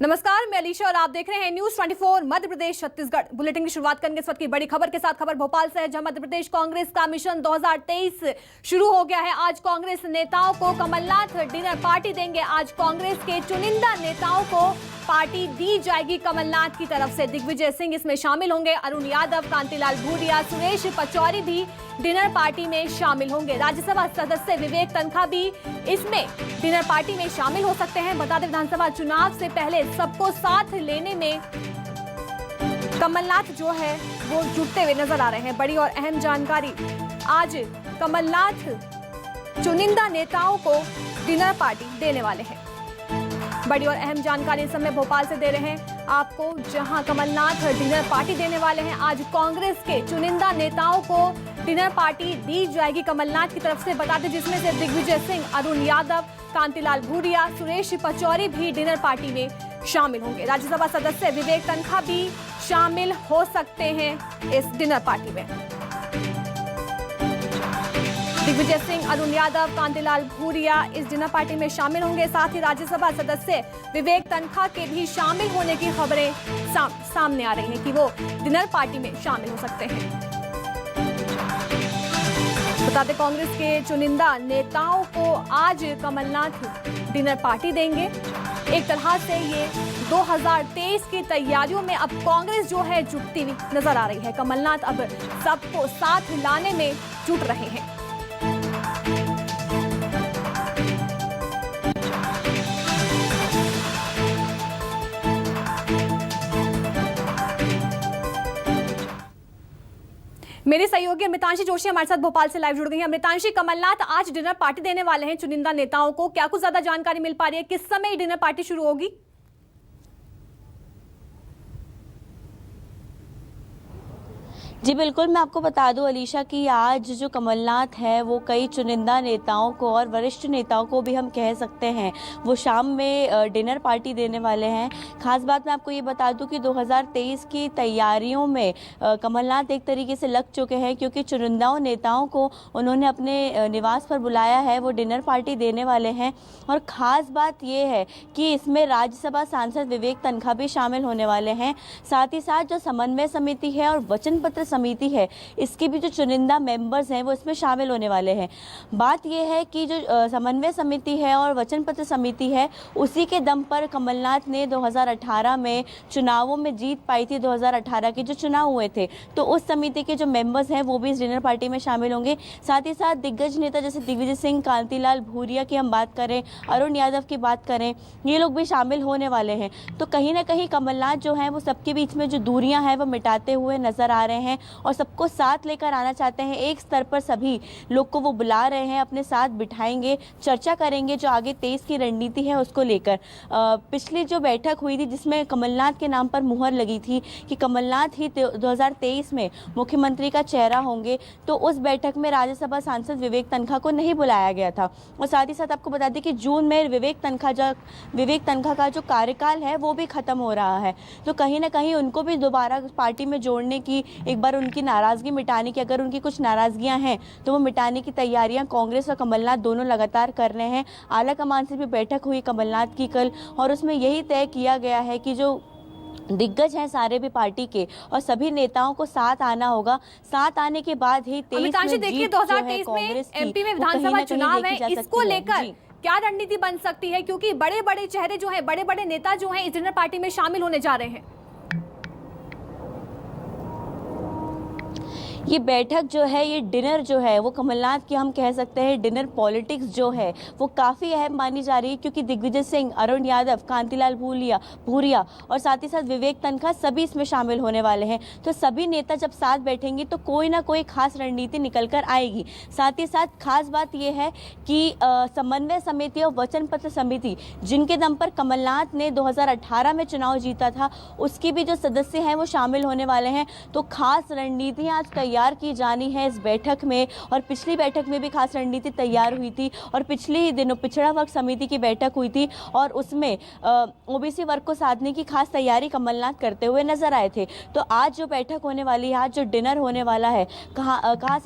नमस्कार, मैं अलीशा और आप देख रहे हैं न्यूज 24 मध्य प्रदेश छत्तीसगढ़। बुलेटिन की शुरुआत करेंगे इस वक्त की बड़ी खबर के साथ। खबर भोपाल से है, जहां मध्य प्रदेश कांग्रेस का मिशन 2023 शुरू हो गया है। आज कांग्रेस नेताओं को कमलनाथ डिनर पार्टी देंगे। आज कांग्रेस के चुनिंदा नेताओं को पार्टी दी जाएगी कमलनाथ की तरफ से। दिग्विजय सिंह इसमें शामिल होंगे, अरुण यादव, कांतिलाल भूरिया, सुरेश पचौरी भी डिनर पार्टी में शामिल होंगे। राज्यसभा सदस्य विवेक तनखा भी इसमें डिनर पार्टी में शामिल हो सकते हैं। बता दें, विधानसभा चुनाव से पहले सबको साथ लेने में कमलनाथ जो है वो जुटते हुए नजर आ रहे हैं। बड़ी और अहम जानकारी, आज कमलनाथ चुनिंदा नेताओं को डिनर पार्टी देने वाले हैं। बड़ी और अहम जानकारी इस समय भोपाल से दे रहे हैं आपको, जहां कमलनाथ डिनर पार्टी देने वाले हैं। आज कांग्रेस के चुनिंदा नेताओं को डिनर पार्टी दी जाएगी कमलनाथ की तरफ से। बता दें, जिसमें से दिग्विजय सिंह, अरुण यादव, कांतिलाल भूरिया, सुरेश पचौरी भी डिनर पार्टी में शामिल होंगे। राज्यसभा सदस्य विवेक तनखा भी शामिल हो सकते हैं इस डिनर पार्टी में। दिग्विजय सिंह, अरुण यादव, कांतिलाल भूरिया इस डिनर पार्टी में शामिल होंगे। साथ ही राज्यसभा सदस्य विवेक तनखा के भी शामिल होने की खबरें सामने आ रही हैं कि वो डिनर पार्टी में शामिल हो सकते हैं। बता दें, कांग्रेस के चुनिंदा नेताओं को आज कमलनाथ डिनर पार्टी देंगे। एक तरह से ये 2023 की तैयारियों में अब कांग्रेस जो है जुटती हुई नजर आ रही है। कमलनाथ अब सबको साथ लाने में जुट रहे हैं। मेरे सहयोगी अमृतांशी जोशी हमारे साथ भोपाल से लाइव जुड़ गई हैं। अमृतांशी, कमलनाथ आज डिनर पार्टी देने वाले हैं चुनिंदा नेताओं को, क्या कुछ ज्यादा जानकारी मिल पा रही है? किस समय डिनर पार्टी शुरू होगी? जी बिल्कुल, मैं आपको बता दूं अलीशा कि आज जो कमलनाथ है वो कई चुनिंदा नेताओं को और वरिष्ठ नेताओं को भी हम कह सकते हैं वो शाम में डिनर पार्टी देने वाले हैं। खास बात मैं आपको ये बता दूं कि 2023 की तैयारियों में कमलनाथ एक तरीके से लग चुके हैं, क्योंकि चुनिंदा नेताओं को उन्होंने अपने निवास पर बुलाया है, वो डिनर पार्टी देने वाले हैं। और ख़ास बात ये है कि इसमें राज्यसभा सांसद विवेक तनखा भी शामिल होने वाले हैं। साथ ही साथ जो समन्वय समिति है और वचन पत्र समिति है, इसकी भी जो चुनिंदा मेंबर्स हैं वो इसमें शामिल होने वाले हैं। बात यह है कि जो समन्वय समिति है और वचन पत्र समिति है, उसी के दम पर कमलनाथ ने 2018 में चुनावों में जीत पाई थी। 2018 के जो चुनाव हुए थे, तो उस समिति के जो मेंबर्स हैं वो भी इस डिनर पार्टी में शामिल होंगे। साथ ही साथ दिग्गज नेता जैसे दिग्विजय सिंह, कांतिलाल भूरिया की हम बात करें, अरुण यादव की बात करें, ये लोग भी शामिल होने वाले हैं। तो कहीं ना कहीं कमलनाथ जो है वो सबके बीच में जो दूरियां हैं वो मिटाते हुए नजर आ रहे हैं और सबको साथ लेकर आना चाहते हैं। एक स्तर पर सभी लोग को वो बुला रहे हैं, अपने साथ बिठाएंगे, चर्चा करेंगे जो आगे 23 की रणनीति है उसको लेकर। पिछली जो बैठक हुई थी जिसमें कमलनाथ के नाम पर मुहर लगी थी कि कमलनाथ ही 2023 में मुख्यमंत्री का चेहरा होंगे, तो उस बैठक में राज्यसभा सांसद विवेक तनखा को नहीं बुलाया गया था। और साथ ही साथ आपको बता दें कि जून में विवेक तनखा का जो कार्यकाल है वो भी खत्म हो रहा है। तो कहीं ना कहीं उनको भी दोबारा पार्टी में जोड़ने की, एक बार उनकी नाराजगी मिटाने की, अगर उनकी कुछ नाराजगियां हैं तो वो मिटाने की तैयारियां कांग्रेस और कमलनाथ दोनों लगातार कर रहे हैं। आला कमान से भी बैठक हुई कमलनाथ की कल, और उसमें यही तय किया गया है कि जो दिग्गज हैं सारे भी पार्टी के और सभी नेताओं को साथ आना होगा। साथ आने के बाद ही 23 में जीत 2023 में एमपी में विधानसभा चुनाव है, इसको लेकर क्या रणनीति बन सकती है? क्योंकि बड़े बड़े चेहरे जो हैं, बड़े बड़े नेता जो हैं इस डिनर पार्टी में शामिल होने जा रहे हैं। ये बैठक जो है, ये डिनर जो है वो कमलनाथ की हम कह सकते हैं डिनर पॉलिटिक्स जो है वो काफ़ी अहम मानी जा रही है, क्योंकि दिग्विजय सिंह, अरुण यादव, कांतिलाल भूरिया और साथ ही साथ विवेक तनखा सभी इसमें शामिल होने वाले हैं। तो सभी नेता जब साथ बैठेंगे तो कोई ना कोई खास रणनीति निकल कर आएगी। साथ ही साथ खास बात यह है कि समन्वय समिति और वचन पत्र समिति जिनके दम पर कमलनाथ ने 2018 में चुनाव जीता था, उसकी भी जो सदस्य हैं वो शामिल होने वाले हैं। तो खास रणनीतियाँ आज तैयार की जानी है इस बैठक में, और पिछली बैठक में भी खास रणनीति तैयार हुई थी, और पिछले दिनों पिछड़ा वर्ग समिति की बैठक हुई थी और उसमें ओबीसी वर्ग को साधने की खास तैयारी कमलनाथ करते हुए नजर आए थे। तो आज जो बैठक होने वाली है, आज जो डिनर होने वाला है, कह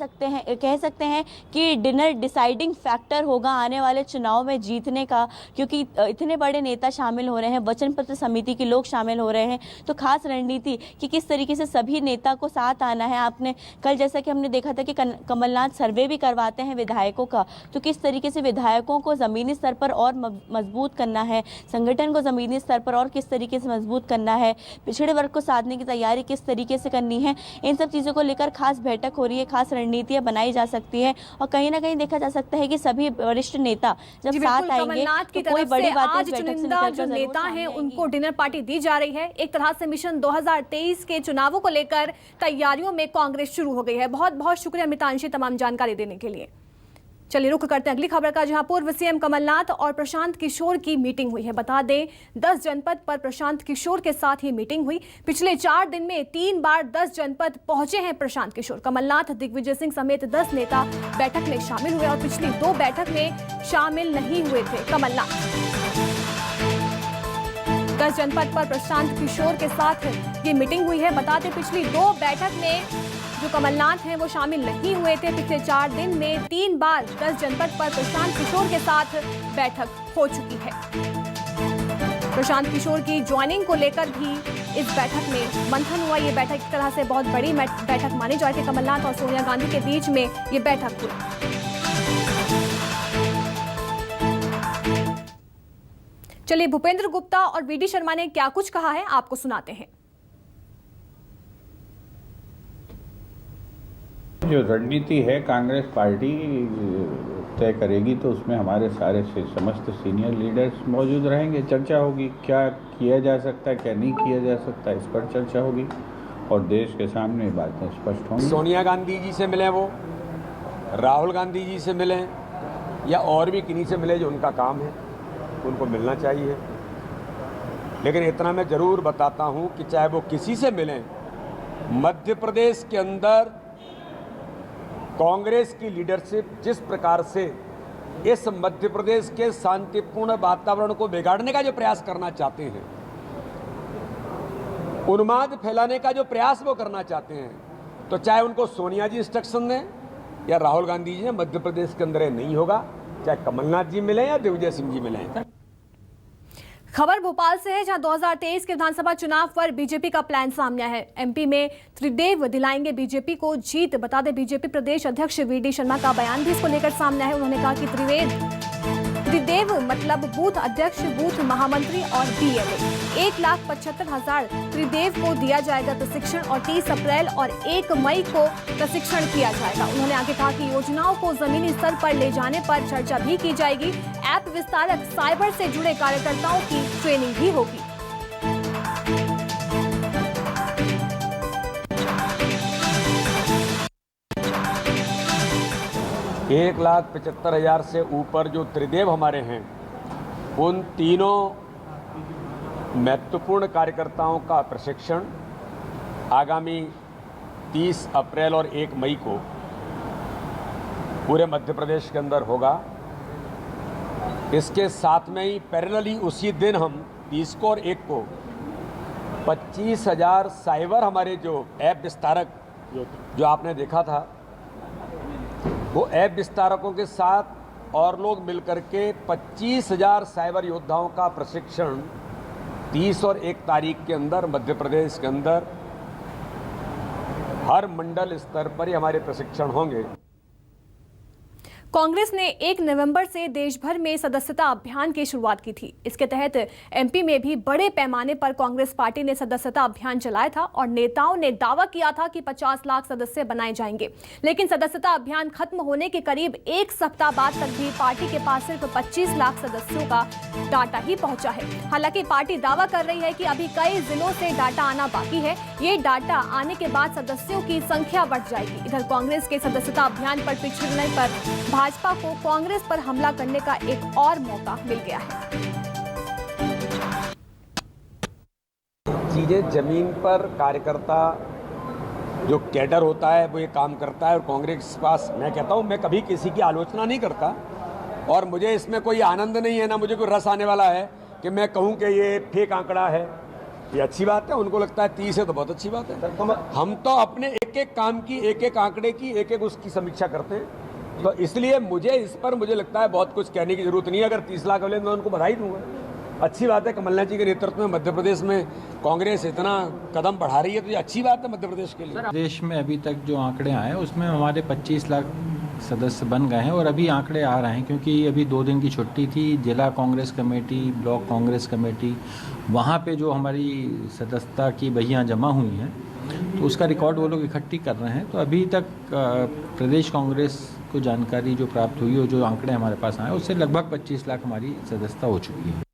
सकते हैं कि डिनर डिसाइडिंग फैक्टर होगा आने वाले चुनाव में जीतने का, क्योंकि इतने बड़े नेता शामिल हो रहे हैं, वचन पत्र समिति के लोग शामिल हो रहे हैं। तो खास रणनीति कि किस तरीके से सभी नेता को साथ आना है। आपने कल जैसा कि हमने देखा था कि कमलनाथ सर्वे भी करवाते हैं विधायकों का, तो किस तरीके से विधायकों को ज़मीनी स्तर पर और मजबूत करना है, संगठन को ज़मीनी स्तर पर और किस तरीके से मजबूत करना है, पिछड़े वर्ग को साधने की तैयारी किस तरीके से करनी है, इन सब चीज़ों को लेकर खास बैठक हो रही है, खास रणनीतियाँ बनाई जा सकती है। और कहीं ना कहीं देखा जा सकता है कि सभी वरिष्ठ नेता जब साथ आएंगे तो कोई बड़ी बात इस बैठक से निकल कर नेता हैं उनको डिनर पार्टी दी जा रही है। एक तरह से मिशन 2023 के चुनावों को लेकर तैयारियों में कांग्रेस शुरू हो गई है। बहुत बहुत शुक्रिया मितांशी तमाम जानकारी देने के लिए। चलिए रुख करते हैं अगली खबर का, जहां पूर्व सीएम कमलनाथ और प्रशांत किशोर की मीटिंग हुई है। बता दें 10 जनपद पर प्रशांत किशोर के साथ ही मीटिंग हुई। पिछले 4 दिन में 3 बार 10 जनपद पहुंचे हैं प्रशांत किशोर। कमलनाथ, दिग्विजय सिंह समेत 10 नेता बैठक में शामिल हुए और पिछली 2 बैठक में शामिल नहीं हुए थे कमलनाथ। 10 जनपद पर प्रशांत किशोर के साथ ये मीटिंग हुई है। बता दें पिछली 2 बैठक में जो कमलनाथ हैं वो शामिल नहीं हुए थे। पिछले 4 दिन में 3 बार 10 जनपद पर प्रशांत किशोर के साथ बैठक हो चुकी है। प्रशांत किशोर की ज्वाइनिंग को लेकर भी इस बैठक में मंथन हुआ। ये बैठक एक तरह से बहुत बड़ी बैठक मानी जा रही थी। कमलनाथ और सोनिया गांधी के बीच में ये बैठक हुई। चलिए भूपेंद्र गुप्ता और वीडी शर्मा ने क्या कुछ कहा है आपको सुनाते हैं। जो रणनीति है कांग्रेस पार्टी तय करेगी, तो उसमें हमारे सारे समस्त सीनियर लीडर्स मौजूद रहेंगे। चर्चा होगी, क्या किया जा सकता है, क्या नहीं किया जा सकता, इस पर चर्चा होगी और देश के सामने बातें स्पष्ट होंगी। सोनिया गांधी जी से मिले, वो राहुल गांधी जी से मिले या और भी किन्हीं से मिले जो उनका काम है, उनको मिलना चाहिए। लेकिन इतना मैं ज़रूर बताता हूं कि चाहे वो किसी से मिलें, मध्य प्रदेश के अंदर कांग्रेस की लीडरशिप जिस प्रकार से इस मध्य प्रदेश के शांतिपूर्ण वातावरण को बिगाड़ने का जो प्रयास करना चाहते हैं, उन्माद फैलाने का जो प्रयास वो करना चाहते हैं, तो चाहे उनको सोनिया जी इंस्ट्रक्शन दें या राहुल गांधी जी, मध्य प्रदेश के अंदर नहीं होगा। चाहे कमलनाथ जी मिले या दिग्विजय सिंह जी मिले। खबर भोपाल से है, जहां 2023 के विधानसभा चुनाव पर बीजेपी का प्लान सामने आया है। एमपी में त्रिदेव दिलाएंगे बीजेपी को जीत। बता दें बीजेपी प्रदेश अध्यक्ष वीडी शर्मा का बयान भी इसको लेकर सामने है। उन्होंने कहा कि त्रिदेव मतलब बूथ अध्यक्ष, बूथ महामंत्री और बीएलए। 1,75,000 त्रिदेव को दिया जाएगा प्रशिक्षण और 30 अप्रैल और 1 मई को प्रशिक्षण किया जाएगा। उन्होंने आगे कहा कि योजनाओं को जमीनी स्तर पर ले जाने पर चर्चा भी की जाएगी। ऐप विस्तारक, साइबर से जुड़े कार्यकर्ताओं की ट्रेनिंग भी होगी। 1,75,000 से ऊपर जो त्रिदेव हमारे हैं, उन तीनों महत्वपूर्ण कार्यकर्ताओं का प्रशिक्षण आगामी 30 अप्रैल और 1 मई को पूरे मध्य प्रदेश के अंदर होगा। इसके साथ में ही पैरेलली उसी दिन हम 30 को और 1 को 25,000 साइबर हमारे जो ऐप विस्तारक जो आपने देखा था, वो ऐप विस्तारकों के साथ और लोग मिलकर के 25,000 साइबर योद्धाओं का प्रशिक्षण 30 और 1 तारीख के अंदर मध्य प्रदेश के अंदर हर मंडल स्तर पर ही हमारे प्रशिक्षण होंगे। कांग्रेस ने 1 नवंबर से देश भर में सदस्यता अभियान की शुरुआत की थी। इसके तहत एमपी में भी बड़े पैमाने पर कांग्रेस पार्टी ने सदस्यता अभियान चलाया था और नेताओं ने दावा किया था कि 50 लाख सदस्य बनाए जाएंगे। लेकिन सदस्यता अभियान खत्म होने के करीब 1 सप्ताह बाद तक भी पार्टी के पास सिर्फ 25 लाख सदस्यों का डाटा ही पहुंचा है। हालांकि पार्टी दावा कर रही है कि अभी कई जिलों से डाटा आना बाकी है। ये डाटा आने के बाद सदस्यों की संख्या बढ़ जाएगी। इधर कांग्रेस के सदस्यता अभियान पर पिछड़ने पर भाजपा को कांग्रेस पर हमला करने का एक और मौका मिल गया है। चीजें जमीन पर कार्यकर्ता जो कैडर होता है वो ये काम करता है। और कांग्रेस के पास मैं कहता हूँ, मैं कभी किसी की आलोचना नहीं करता और मुझे इसमें कोई आनंद नहीं है, ना मुझे कोई रस आने वाला है कि मैं कहूँ कि ये फेक आंकड़ा है। ये अच्छी बात है, उनको लगता है 30 है तो बहुत अच्छी बात है। हम तो अपने एक एक काम की, एक एक आंकड़े की, एक एक उसकी समीक्षा करते हैं। तो इसलिए मुझे इस पर मुझे लगता है बहुत कुछ कहने की जरूरत नहीं है। अगर 30 लाख वाले मैं उनको बधाई दूंगा। अच्छी बात है, कमलनाथ जी के नेतृत्व में मध्य प्रदेश में कांग्रेस इतना कदम बढ़ा रही है, तो ये अच्छी बात है मध्य प्रदेश के लिए। देश में अभी तक जो आंकड़े आए उसमें हमारे 25 लाख सदस्य बन गए हैं और अभी आंकड़े आ रहे हैं, क्योंकि अभी 2 दिन की छुट्टी थी। जिला Congress committee, block Congress committee, वहाँ पे जो हमारी सदस्यता की बहियाँ जमा हुई हैं तो उसका रिकॉर्ड वो लोग इकट्ठी कर रहे हैं। तो अभी तक प्रदेश कांग्रेस को जानकारी जो प्राप्त हुई और जो आंकड़े हमारे पास आए उससे लगभग 25 लाख हमारी सदस्यता हो चुकी है।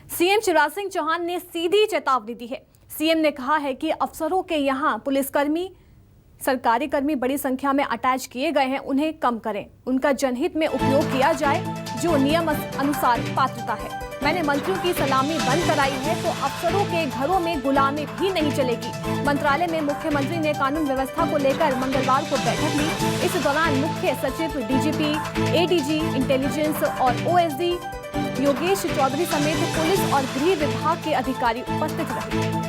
सीएम शिवराज सिंह चौहान ने सीधी चेतावनी दी है। सीएम ने कहा है कि अफसरों के यहाँ पुलिसकर्मी, सरकारी कर्मी बड़ी संख्या में अटैच किए गए हैं, उन्हें कम करें, उनका जनहित में उपयोग किया जाए जो नियम अनुसार पात्रता है। मैंने मंत्रियों की सलामी बंद कराई है तो अफसरों के घरों में गुलामी भी नहीं चलेगी। मंत्रालय में मुख्यमंत्री ने कानून व्यवस्था को लेकर मंगलवार को बैठक ली। इस दौरान मुख्य सचिव, डीजीपी, एडीजी, इंटेलिजेंस और ओएसडी योगेश चौधरी समेत पुलिस और गृह विभाग के अधिकारी उपस्थित रहे।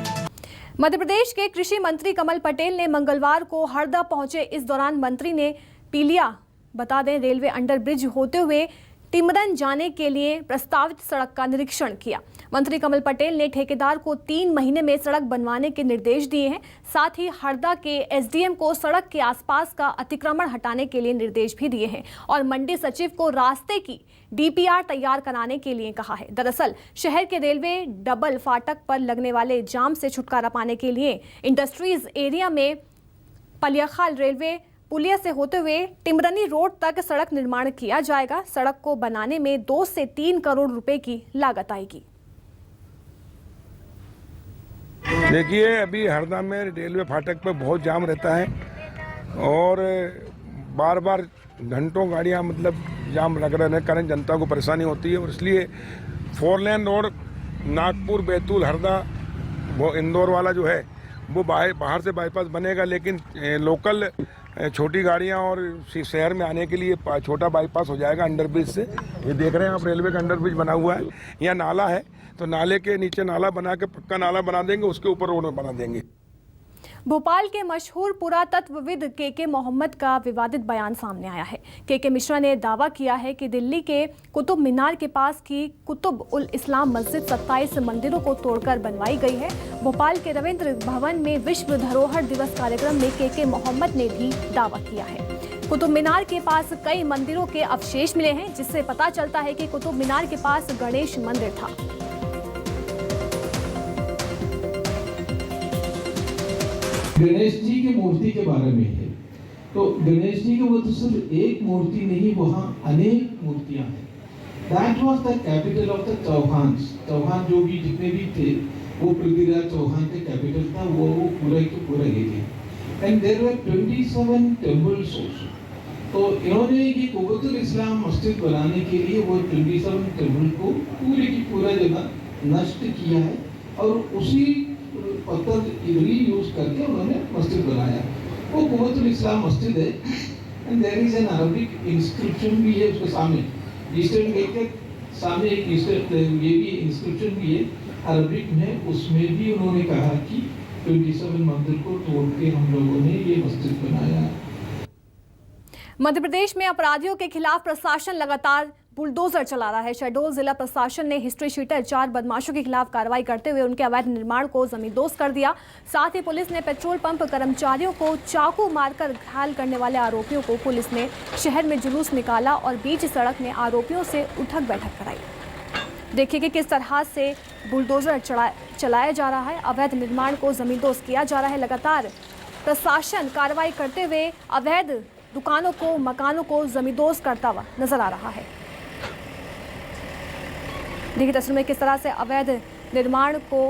मध्य प्रदेश के कृषि मंत्री कमल पटेल ने मंगलवार को हरदा पहुंचे। इस दौरान मंत्री ने पीलिया, बता दें, रेलवे अंडरब्रिज होते हुए टिमरन जाने के लिए प्रस्तावित सड़क का निरीक्षण किया। मंत्री कमल पटेल ने ठेकेदार को 3 महीने में सड़क बनवाने के निर्देश दिए हैं। साथ ही हरदा के एसडीएम को सड़क के आसपास का अतिक्रमण हटाने के लिए निर्देश भी दिए हैं और मंडी सचिव को रास्ते की डीपीआर तैयार कराने के लिए कहा है। दरअसल शहर के रेलवे डबल फाटक पर लगने वाले जाम से छुटकारा पाने के लिए इंडस्ट्रीज एरिया में पलियाखाल रेलवे पुलिया से होते हुए टिमरनी रोड तक सड़क निर्माण किया जाएगा। सड़क को बनाने में 2 से 3 करोड़ रुपए की लागत आएगी। देखिए, अभी हरदा में रेलवे फाटक पर बहुत जाम रहता है और बार बार घंटों गाड़ियां जाम लग रहने के कारण जनता को परेशानी होती है और इसलिए 4 लेन रोड नागपुर, बैतूल, हरदा, वो इंदौर वाला जो है वो बाहर से बाईपास बनेगा, लेकिन लोकल छोटी गाड़ियां और शहर में आने के लिए छोटा बाईपास हो जाएगा अंडरब्रिज से। ये देख रहे हैं आप, रेलवे का अंडरब्रिज बना हुआ है। यहाँ नाला है तो नाले के नीचे नाला बना के पक्का नाला बना देंगे, उसके ऊपर रोड बना देंगे। भोपाल के मशहूर पुरातत्वविद के मोहम्मद का विवादित बयान सामने आया है। के मिश्रा ने दावा किया है कि दिल्ली के कुतुब मीनार के पास की कुतुब उल इस्लाम मस्जिद 27 मंदिरों को तोड़कर बनवाई गई है। भोपाल के रविंद्र भवन में विश्व धरोहर दिवस कार्यक्रम में के मोहम्मद ने भी दावा किया है। कुतुब मीनार के पास कई मंदिरों के अवशेष मिले हैं, जिससे पता चलता है कि कुतुब मीनार के पास गणेश मंदिर था। गणेश जी की मूर्ति के बारे में है, तो गणेश जी की वो तो सिर्फ एक मूर्ति नहीं, वहाँ अनेक मूर्तियां हैं। That was the capital of the Chauhan. Chauhan जो भी जितने भी थे वो पृथ्वीराज चौहान के कैपिटल था, वो पूरा के पूरा ये थे। And there were 27 temples also। तो इन्होंने ये कुतुब इस्लाम मस्जिद बनाने के लिए वो 27 टेम्पल को पूरे की पूरा जगह नष्ट किया है और उसी पत्थर यूज करके उन्होंने मस्जिद बनाया। वो कुतुब इस्लाम मस्जिद है and there is an Arabic inscription भी है उसके सामने, ईस्टर्न गेट के सामने एक ईस्टर्न ये भी इंस्क्रिप्शन भी है अरबिक में। उसमें भी उन्होंने कहा कि 27 मंदिर को तोड़ के हम लोगों ने ये मस्जिद बनाया। मध्य प्रदेश में अपराधियों के खिलाफ प्रशासन लगातार बुलडोजर चला रहा है। शहडोल जिला प्रशासन ने हिस्ट्री शीटर 4 बदमाशों के खिलाफ कार्रवाई करते हुए उनके अवैध निर्माण को जमींदोज कर दिया। साथ ही पुलिस ने पेट्रोल पंप कर्मचारियों को चाकू मारकर घायल करने वाले आरोपियों को पुलिस ने शहर में जुलूस निकाला और बीच सड़क में आरोपियों से उठक बैठक कराई। देखिए कि किस तरह से बुलडोजर चलाया जा रहा है, अवैध निर्माण को जमींदोज किया जा रहा है। लगातार प्रशासन कार्रवाई करते हुए अवैध दुकानों को, मकानों को जमींदोज करता हुआ नजर आ रहा है। देखिए तस्वीर में किस तरह से अवैध निर्माण को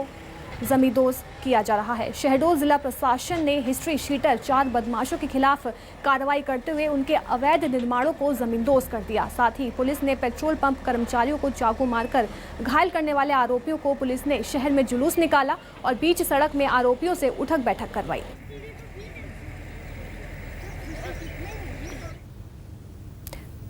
जमींदोज किया जा रहा है। शहडोल जिला प्रशासन ने हिस्ट्री शीटर 4 बदमाशों के खिलाफ कार्रवाई करते हुए उनके अवैध निर्माणों को जमींदोज कर दिया। साथ ही पुलिस ने पेट्रोल पंप कर्मचारियों को चाकू मारकर घायल करने वाले आरोपियों को पुलिस ने शहर में जुलूस निकाला और बीच सड़क में आरोपियों से उठक बैठक करवाई।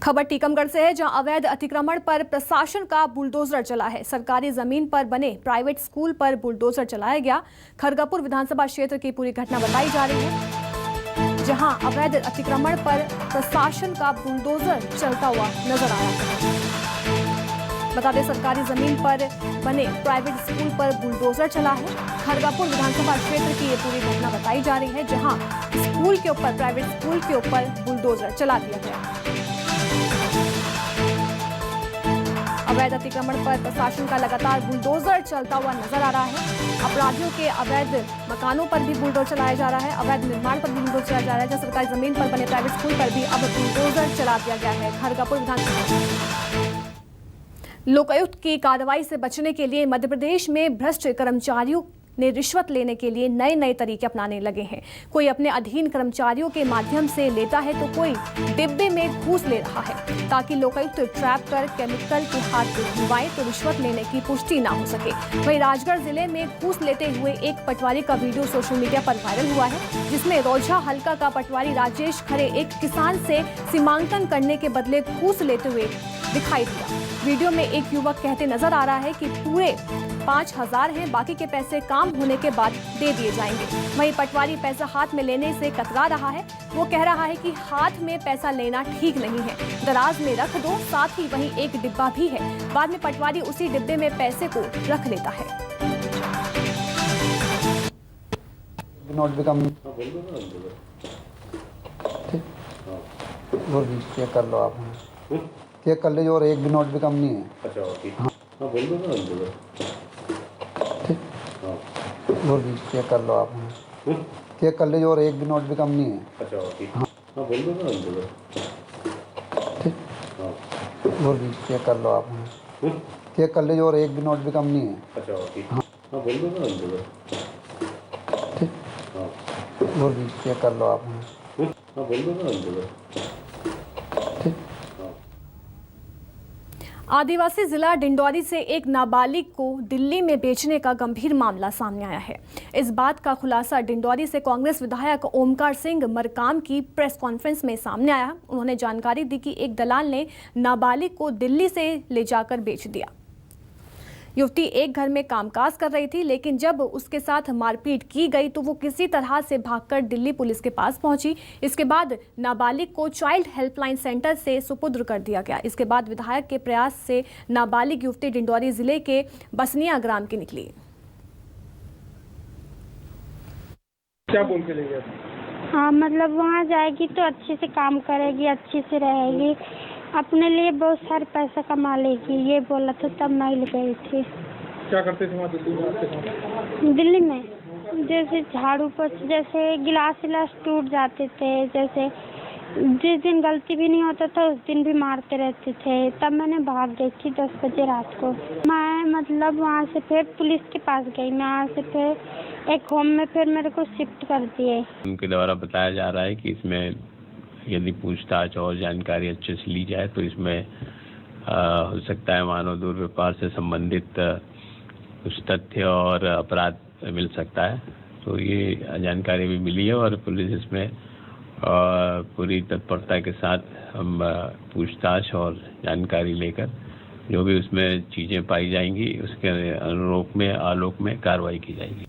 खबर टीकमगढ़ से है, जहां अवैध अतिक्रमण पर प्रशासन का बुलडोजर चला है। सरकारी जमीन पर बने प्राइवेट स्कूल पर बुलडोजर चलाया गया। खरगापुर विधानसभा क्षेत्र की पूरी घटना बताई जा रही है, जहां अवैध अतिक्रमण पर प्रशासन का बुलडोजर चलता हुआ नजर आ रहा है। बता दें, सरकारी जमीन पर बने प्राइवेट स्कूल पर बुलडोजर चला है। खरगापुर विधानसभा क्षेत्र की ये पूरी घटना बताई जा रही है, जहां स्कूल के ऊपर, प्राइवेट स्कूल के ऊपर बुलडोजर चला दिया गया। अवैध अतिक्रमण पर प्रशासन का लगातार बुलडोजर चलता हुआ नजर आ रहा है। अपराधियों के अवैध मकानों पर भी बुलडोजर चलाया जा रहा है, अवैध निर्माण पर भी बुलडोजर चलाया जा रहा है। जहां सरकारी जमीन पर बने प्राइवेट स्कूल पर भी अब बुलडोजर चला दिया गया है। खरगापुर विधानसभा लोकायुक्त की कार्रवाई से बचने के लिए मध्य प्रदेश में भ्रष्ट कर्मचारियों ने रिश्वत लेने के लिए नए नए तरीके अपनाने लगे हैं। कोई अपने अधीन कर्मचारियों के माध्यम से लेता है तो कोई डिब्बे में घूस ले रहा है, ताकि लोकायुक्त ट्रैप कर केमिकल के हाथ धुलवाएं तो रिश्वत लेने की पुष्टि ना हो सके। वहीं राजगढ़ जिले में घूस लेते हुए एक पटवारी का वीडियो सोशल मीडिया पर वायरल हुआ है, जिसमें रोजा हल्का का पटवारी राजेश खरे एक किसान से सीमांकन करने के बदले घूस लेते हुए दिखाई दिया। वीडियो में एक युवक कहते नजर आ रहा है कि पूरे 5,000 हैं, बाकी के पैसे काम होने के बाद दे दिए जाएंगे। वहीं पटवारी पैसा हाथ में लेने से कतरा रहा है। वो कह रहा है कि हाथ में पैसा लेना ठीक नहीं है, दराज में रख दो। साथ ही वहीं एक डिब्बा भी है। बाद में पटवारी उसी डिब्बे में पैसे को रख लेता है। नोट भी कम चेक कर लो आप, चेक कर लीजिए, और एक भी नोट भी कम नहीं है। अच्छा ठीक, हाँ बोल दो ना, ठीक, और भी चेक कर लो आप, चेक कर लीजिए, और एक भी नोट भी कम नहीं है। अच्छा ठीक, हाँ बोल दो ना, ठीक, और भी चेक कर लो आप, चेक कर लीजिए, और एक भी नोट भी कम नहीं है। अच्छा ठीक, हाँ बोल दो ना, ठीक, और भी चेक कर लो आप, हाँ बोल दो ना, ठीक। आदिवासी जिला डिंडौरी से एक नाबालिग को दिल्ली में बेचने का गंभीर मामला सामने आया है। इस बात का खुलासा डिंडौरी से कांग्रेस विधायक ओमकार सिंह मरकाम की प्रेस कॉन्फ्रेंस में सामने आया। उन्होंने जानकारी दी कि एक दलाल ने नाबालिग को दिल्ली से ले जाकर बेच दिया। युवती एक घर में कामकाज कर रही थी, लेकिन जब उसके साथ मारपीट की गई तो वो किसी तरह से भागकर दिल्ली पुलिस के पास पहुंची। इसके बाद नाबालिग को चाइल्ड हेल्पलाइन सेंटर से सुपुर्द कर दिया गया। इसके बाद विधायक के प्रयास से नाबालिग युवती डिंडौरी जिले के बसनिया ग्राम की निकली। क्या बोल के ले गया? हाँ, मतलब वहाँ जाएगी तो अच्छे से काम करेगी, अच्छे से रहेगी, अपने लिए बहुत सारे पैसा कमा लेगी, ये बोला था, तब मैं ले गई थी। क्या करते थे वहाँ दिल्ली में आपके साथ? दिल्ली में जैसे झाड़ू पोछ, जैसे गिलास विलास टूट जाते थे, जैसे जिस दिन गलती भी नहीं होता था उस दिन भी मारते रहते थे। तब मैंने भाग गई थी 10 बजे रात को। मैं मतलब वहाँ से फिर पुलिस के पास गई, मैं वहाँ से फिर एक होम में फिर मेरे को शिफ्ट कर दिए। उनके द्वारा बताया जा रहा है कि इसमें यदि पूछताछ और जानकारी अच्छे से ली जाए तो इसमें हो सकता है मानव दुर्व्यवहार से संबंधित कुछ तथ्य और अपराध मिल सकता है। तो ये जानकारी भी मिली है और पुलिस इसमें पूरी तत्परता के साथ हम पूछताछ और जानकारी लेकर जो भी उसमें चीज़ें पाई जाएंगी उसके अनुरूप में आलोक में कार्रवाई की जाएगी।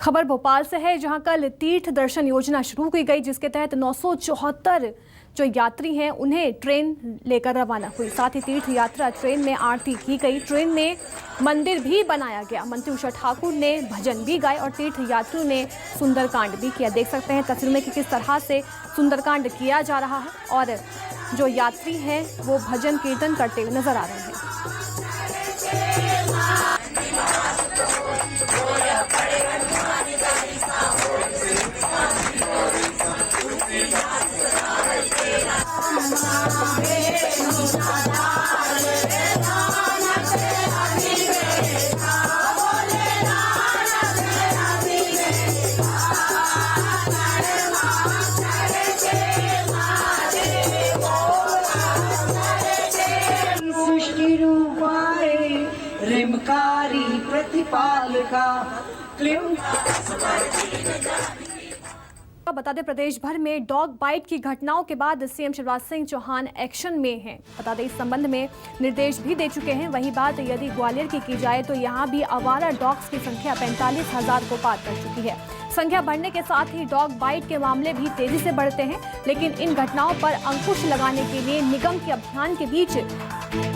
खबर भोपाल से है, जहां कल तीर्थ दर्शन योजना शुरू की गई, जिसके तहत 974 जो यात्री हैं उन्हें ट्रेन लेकर रवाना हुई। साथ ही तीर्थ यात्रा ट्रेन में आरती की गई। ट्रेन में मंदिर भी बनाया गया। मंत्री उषा ठाकुर ने भजन भी गाए और तीर्थ यात्रियों ने सुंदरकांड भी किया। देख सकते हैं तस्वीर में कि किस तरह से सुंदरकांड किया जा रहा है और जो यात्री हैं वो भजन कीर्तन करते हुए नजर आ रहे हैं। नारी प्रतिपालिका बता दें, प्रदेश भर में डॉग बाइट की घटनाओं के बाद सीएम शिवराज सिंह चौहान एक्शन में हैं। बता दें, इस संबंध में निर्देश भी दे चुके हैं। वही बात यदि ग्वालियर की जाए तो यहां भी आवारा डॉग्स की संख्या 45,000 को पार कर चुकी है। संख्या बढ़ने के साथ ही डॉग बाइट के मामले भी तेजी से बढ़ते हैं, लेकिन इन घटनाओं पर अंकुश लगाने के लिए निगम के अभियान के बीच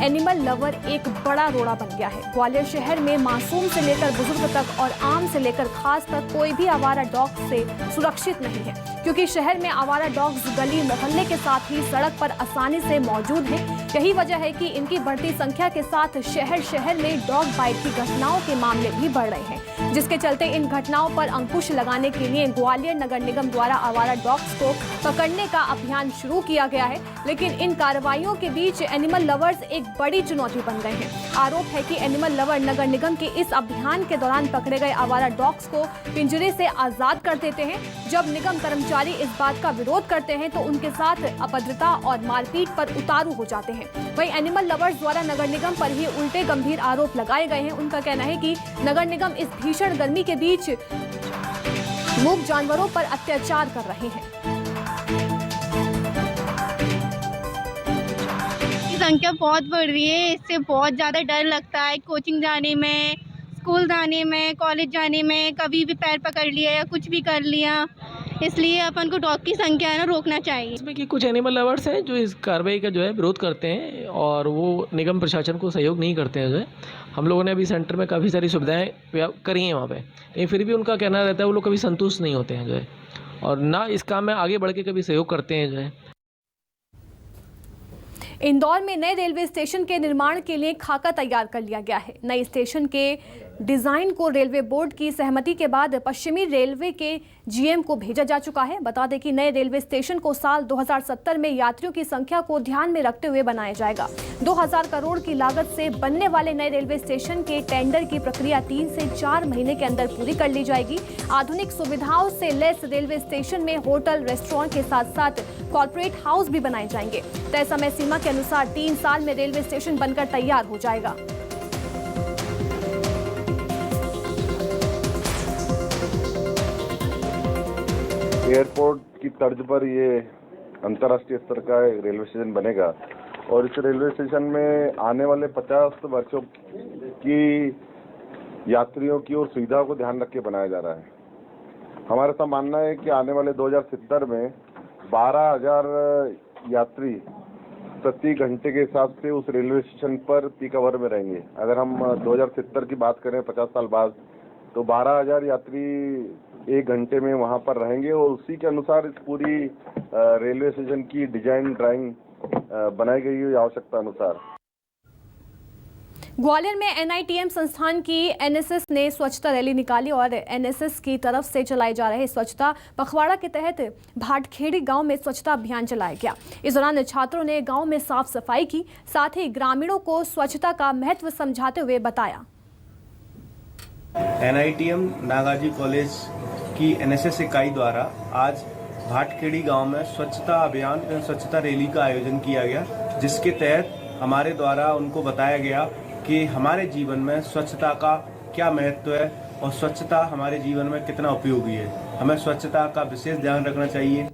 एनिमल लवर एक बड़ा रोड़ा बन गया है। ग्वालियर शहर में मासूम से लेकर बुजुर्ग तक और आम से लेकर खास तक कोई भी आवारा डॉग से सुरक्षित नहीं है, क्योंकि शहर में आवारा डॉग्स गली मोहल्ले के साथ ही सड़क पर आसानी से मौजूद हैं। यही वजह है कि इनकी बढ़ती संख्या के साथ शहर में डॉग बाइट की घटनाओं के मामले भी बढ़ रहे हैं, जिसके चलते इन घटनाओं पर अंकुश लगाने के लिए ग्वालियर नगर निगम द्वारा आवारा डॉग्स को पकड़ने का अभियान शुरू किया गया है। लेकिन इन कार्रवाइयों के बीच एनिमल लवर्स एक बड़ी चुनौती बन गए हैं। आरोप है कि एनिमल लवर नगर निगम के इस अभियान के दौरान पकड़े गए आवारा डॉग्स को पिंजरे से आजाद कर देते हैं। जब निगम कर्मचारी इस बात का विरोध करते हैं तो उनके साथ अभद्रता और मारपीट पर उतारू हो जाते हैं। वहीं एनिमल लवर्स द्वारा नगर निगम पर ही उल्टे गंभीर आरोप लगाए गए हैं। उनका कहना है कि नगर निगम इस भीषण गर्मी के बीच मूक जानवरों पर अत्याचार कर रहे हैं। संख्या बहुत बढ़ रही है, इससे बहुत ज़्यादा डर लगता है। कोचिंग जाने में, स्कूल जाने में, कॉलेज जाने में कभी भी पैर पकड़ लिया या कुछ भी कर लिया, इसलिए अपन को डॉग की संख्या है ना रोकना चाहिए। इसमें कि कुछ एनिमल लवर्स हैं जो इस कार्रवाई का जो है विरोध करते हैं और वो निगम प्रशासन को सहयोग नहीं करते हैं। जो है हम लोगों ने अभी सेंटर में काफ़ी सारी सुविधाएं करी हैं वहाँ पे, लेकिन फिर भी उनका कहना रहता है वो लोग कभी संतुष्ट नहीं होते हैं जो है, और ना इस काम में आगे बढ़ के कभी सहयोग करते हैं जो है। इंदौर में नए रेलवे स्टेशन के निर्माण के लिए खाका तैयार कर लिया गया है। नए स्टेशन के डिजाइन को रेलवे बोर्ड की सहमति के बाद पश्चिमी रेलवे के जीएम को भेजा जा चुका है। बता दें कि नए रेलवे स्टेशन को साल 2070 में यात्रियों की संख्या को ध्यान में रखते हुए बनाया जाएगा। 2000 करोड़ की लागत से बनने वाले नए रेलवे स्टेशन के टेंडर की प्रक्रिया 3 से 4 महीने के अंदर पूरी कर ली जाएगी। आधुनिक सुविधाओं से लैस रेलवे स्टेशन में होटल, रेस्टोरेंट के साथ साथ कॉर्पोरेट हाउस भी बनाए जाएंगे। तय समय सीमा के अनुसार 3 साल में रेलवे स्टेशन बनकर तैयार हो जाएगा। एयरपोर्ट की तर्ज पर ये अंतर्राष्ट्रीय स्तर का रेलवे स्टेशन बनेगा और इस रेलवे स्टेशन में आने वाले 50 वर्षों की यात्रियों की और सुविधाओं को ध्यान रख के बनाया जा रहा है। हमारा ऐसा मानना है कि आने वाले 2070 में 12,000 यात्री प्रति घंटे के हिसाब से उस रेलवे स्टेशन पर पीक आवर में रहेंगे। अगर हम 2070 की बात करें 50 साल बाद, तो 12,000 यात्री 1 घंटे में वहां पर रहेंगे और उसी के अनुसार इस पूरी रेलवे स्टेशन की डिजाइन ड्राइंग बनाई गई है आवश्यकता अनुसार। ग्वालियर में एनआईटीएम संस्थान की एनएसएस ने स्वच्छता रैली निकाली और एनएसएस की तरफ से चलाए जा रहे स्वच्छता पखवाड़ा के तहत भाटखेड़ी गांव में स्वच्छता अभियान चलाया गया। इस दौरान छात्रों ने गांव में साफ सफाई की, साथ ही ग्रामीणों को स्वच्छता का महत्व समझाते हुए बताया। एनआईटीएम नागाजी कॉलेज की एनएसएस इकाई द्वारा आज भाटखेड़ी गांव में स्वच्छता अभियान स्वच्छता रैली का आयोजन किया गया, जिसके तहत हमारे द्वारा उनको बताया गया कि हमारे जीवन में स्वच्छता का क्या महत्व है और स्वच्छता हमारे जीवन में कितना उपयोगी है। हमें स्वच्छता का विशेष ध्यान रखना चाहिए।